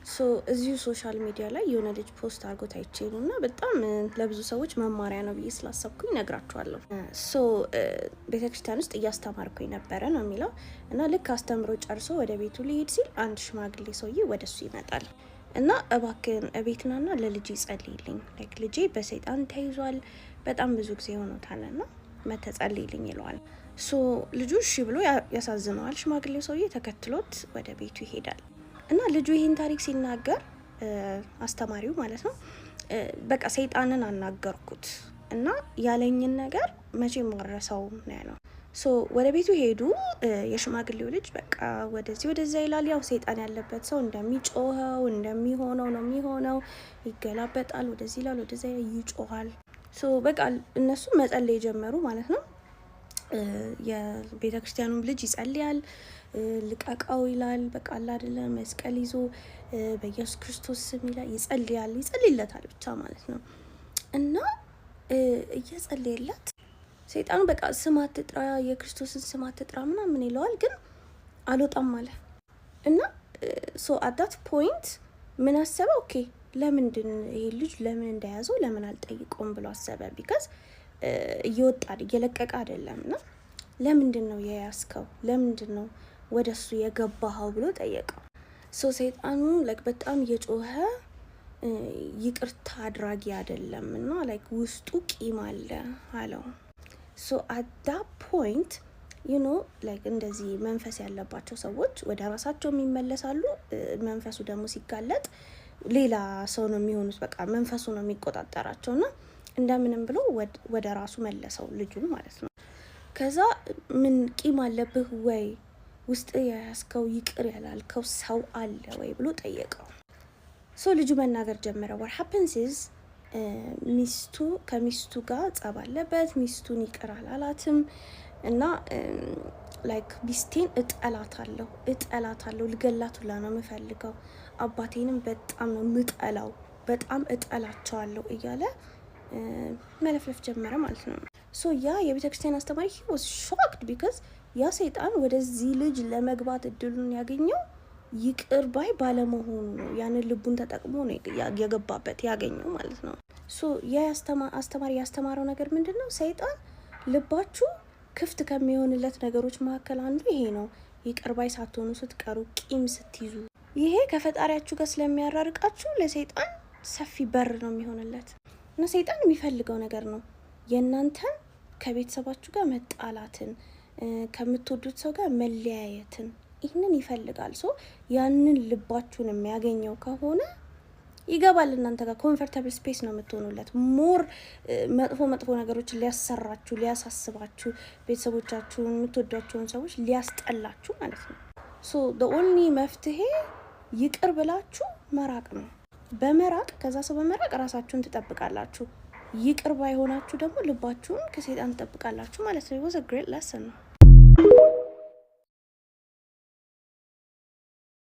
ሶ እዚሁ ሶሻል ሚዲያ ላይ የሆነ ልጅ ፖስት አድርጎት አይቼ ነውና በጣም ለብዙ ሰዎች መማሪያ ነው ብዬ ስላሰብኩኝ ነግራችኋለሁ። ሶ ቤተክርስቲያን ውስጥ እያስተማርኩኝ ነበረ ነው የሚለው እና ልክ አስተምሮ ጨርሶ ወደ ቤቱ ሊሄድ ሲል አንድ ሽማግሌ ሰውዬ ወደሱ ይመጣል እና እባክህን እቤትናና ለልጅ ይጸልይልኝ፣ ላይክ ልጄ በሰይጣን ተይዟል፣ በጣም ብዙ ጊዜ ሆኖታልና መተጸልይልኝ ይለዋል። ሶ ልጁ እሺ ብሎ ያሳዝነዋል። ሽማግሌው ሰውዬ ተከትሎት ወደ ቤቱ ይሄዳል እና ልጁ ይህን ታሪክ ሲናገር አስተማሪው ማለት ነው በቃ ሰይጣንን አናገርኩት እና ያለኝን ነገር መቼም ማረሳው ነው ያለው። ሶ ወደ ቤቱ ሄዱ። የሽማግሌው ልጅ በቃ ወደዚህ ወደዛ ይላል። ያው ሰይጣን ያለበት ሰው እንደሚጮኸው እንደሚሆነው ነው የሚሆነው። ይገላበጣል፣ ወደዚህ ይላል፣ ወደዛ ይጮሃል። ሶ በቃ እነሱ መጸለይ ጀመሩ ማለት ነው። የቤተክርስቲያኑም ልጅ ይጸልያል፣ ልቀቀው ይላል። በቃ አለ አይደለ መስቀል ይዞ በኢየሱስ ክርስቶስ ስም ይላል፣ ይጸልይለታል ብቻ ማለት ነው። እና እየጸለየለት ሰይጣኑ በቃ ስም አትጥራ፣ የክርስቶስን ስም አትጥራ ምናምን ይለዋል፣ ግን አልወጣም አለ። እና ሶ አት ዳት ፖይንት ምን አሰበ? ኦኬ ለምንድን ይሄ ልጅ ለምን እንደያዘው ለምን አልጠይቀውም ብሎ አሰበ። ቢካዝ እየወጣ እየለቀቀ አይደለም እና ለምንድን ነው የያዝከው? ለምንድን ነው ወደሱ የገባኸው ብሎ ጠየቀው። ሶ ሰይጣኑ ላይክ በጣም እየጮኸ ይቅርታ አድራጊ አይደለም እና ላይክ ውስጡ ቂም አለ አለው። ሶ አት ዳት ፖይንት ዩ ኖ ላይክ እንደዚህ መንፈስ ያለባቸው ሰዎች ወደ ራሳቸው የሚመለሳሉ። መንፈሱ ደግሞ ሲጋለጥ ሌላ ሰው ነው የሚሆኑት። በቃ መንፈሱ ነው የሚቆጣጠራቸውና እንደምንም ብሎ ወደ ራሱ መለሰው ልጁን ማለት ነው። ከዛ ምን ቂም አለብህ ወይ? ውስጥ ያስከው ይቅር ያላልከው ሰው አለ ወይ ብሎ ጠየቀው። ሶ ልጁ መናገር ጀመረ። what happens is ከሚስቱ ጋር ጸብ አለበት። ሚስቱን ይቅር አላላትም እና ላይክ ሚስቴን እጠላታለሁ፣ ልገላት ሁላ ነው የምፈልገው፣ አባቴንም በጣም ነው ምጠላው፣ በጣም እጠላቸዋለሁ እያለ መለፍለፍ ጀመረ ማለት ነው። ሶ ያ የቤተክርስቲያን አስተማሪ he was shocked because ያ ሰይጣን ወደዚህ ልጅ ለመግባት እድሉን ያገኘው ይቅር ባይ ባለመሆኑ ነው። ያንን ልቡን ተጠቅሞ ነው የገባበት ያገኘው ማለት ነው። ሶ ያ አስተማሪ ያስተማረው ነገር ምንድነው? ሰይጣን ልባችሁ ክፍት ከሚሆንለት ነገሮች መካከል አንዱ ይሄ ነው። ይቅር ባይ ሳትሆኑ ስትቀሩ፣ ቂም ስትይዙ፣ ይሄ ከፈጣሪያችሁ ጋር ስለሚያራርቃችሁ ለሰይጣን ሰፊ በር ነው የሚሆንለት እና ሰይጣን የሚፈልገው ነገር ነው የእናንተን ከቤተሰባችሁ ጋር መጣላትን፣ ከምትወዱት ሰው ጋር መለያየትን፣ ይህንን ይፈልጋል። ሶ ያንን ልባችሁን የሚያገኘው ከሆነ ይገባል እናንተ ጋር ኮምፎርታብል ስፔስ ነው የምትሆኑለት። ሞር መጥፎ ነገሮችን ሊያሰራችሁ፣ ሊያሳስባችሁ፣ ቤተሰቦቻችሁን የምትወዷቸውን ሰዎች ሊያስጠላችሁ ማለት ነው። ሶ the only መፍትሄ ይቅር ብላችሁ መራቅ ነው። ከዛ ሰው በመራቅ ራሳችሁን ትጠብቃላችሁ። ይቅር ባይሆናችሁ ደግሞ ልባችሁን ከሰይጣን ትጠብቃላችሁ ማለት ነው። it was a great lesson.